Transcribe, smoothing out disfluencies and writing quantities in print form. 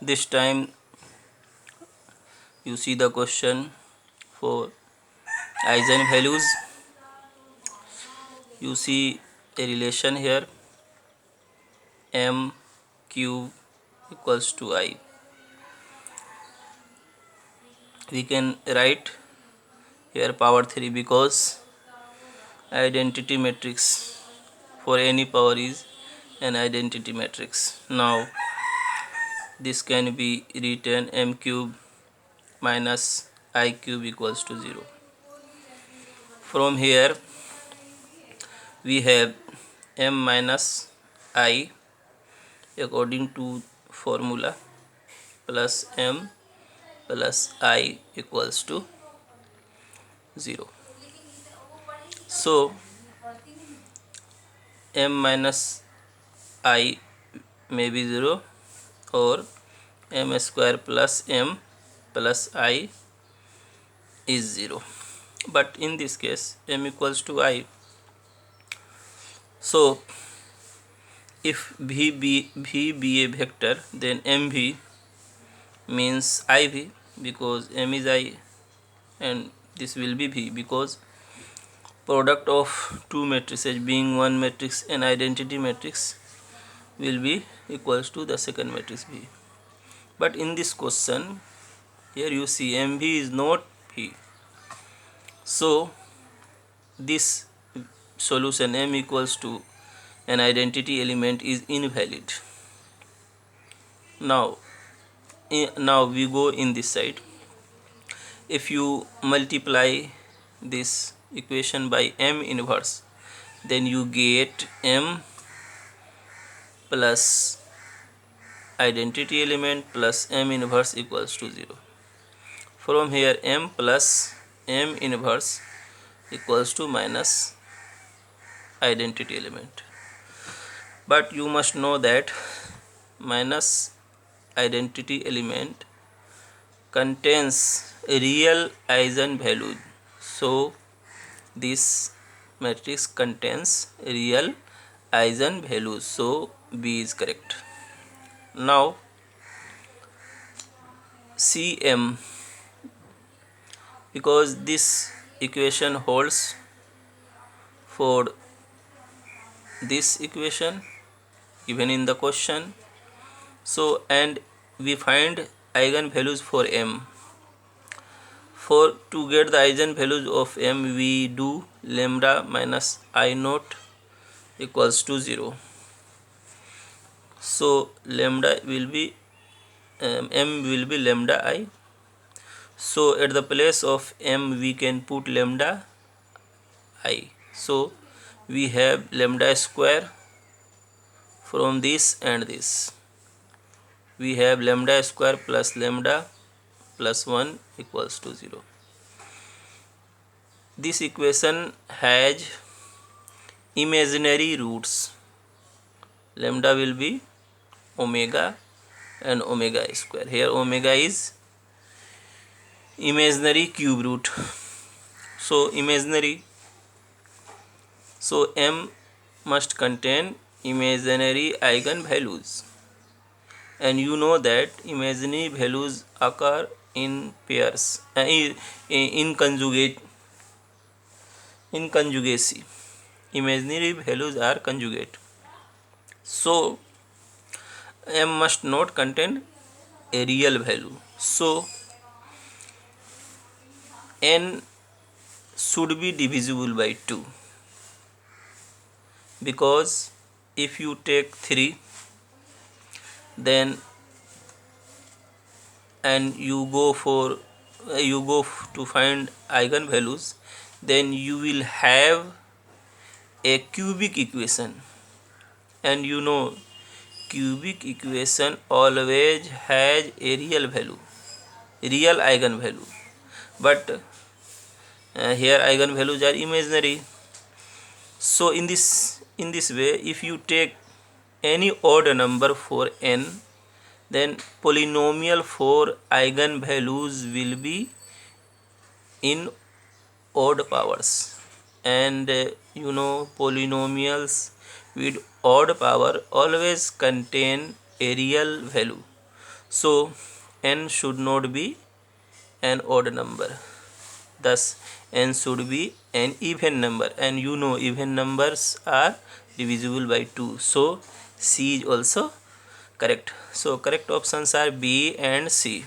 this time you see the question for eigenvalues. You see a relation here, m cube equals to I. We can write here power 3 because identity matrix for any power is an identity matrix. Now this can be written m cube minus I cube equals to 0. From here we have m minus I according to formula plus m plus I equals to 0. So m minus I may be 0 or m square plus m plus I is 0, but in this case m equals to I. So if v be a vector, then mv means iv, because m is I and this will be v, because product of two matrices being one matrix and identity matrix will be equals to the second matrix v. But in this question here you see mv is not v, so this solution m equals to an identity element is invalid. Now we go in this side. If you multiply this equation by m inverse, then you get m plus identity element plus m inverse equals to 0. From here m plus m inverse equals to minus identity element. But you must know that minus identity element contains real eigenvalues. So this matrix contains real eigenvalues. So B is correct. Now Cm, because this equation holds for this equation given in the question. So and we find eigenvalues for m. For to get the eigenvalues of m, we do lambda minus I naught equals to 0. So lambda will be m will be lambda I. So at the place of m we can put lambda I. So we have lambda square from this and this. We have lambda square plus lambda plus 1 equals to 0. This equation has imaginary roots. Lambda will be omega and omega square. Here omega is imaginary cube root. So imaginary. So m must contain imaginary eigenvalues. And you know that imaginary values occur in pairs, in conjugacy. Imaginary values are conjugate. So m must not contain a real value. So n should be divisible by 2, because if you take 3 then and you go to find eigenvalues, then you will have a cubic equation, and you know cubic equation always has a real value, real eigenvalue, but here eigenvalues are imaginary. So in this way, if you take any odd number for n, then polynomial for eigenvalues will be in odd powers, and you know polynomials with odd power always contain a real value. So n should not be an odd number, thus n should be an even number, and you know even numbers are divisible by 2, so C is also correct. So correct options are B and C.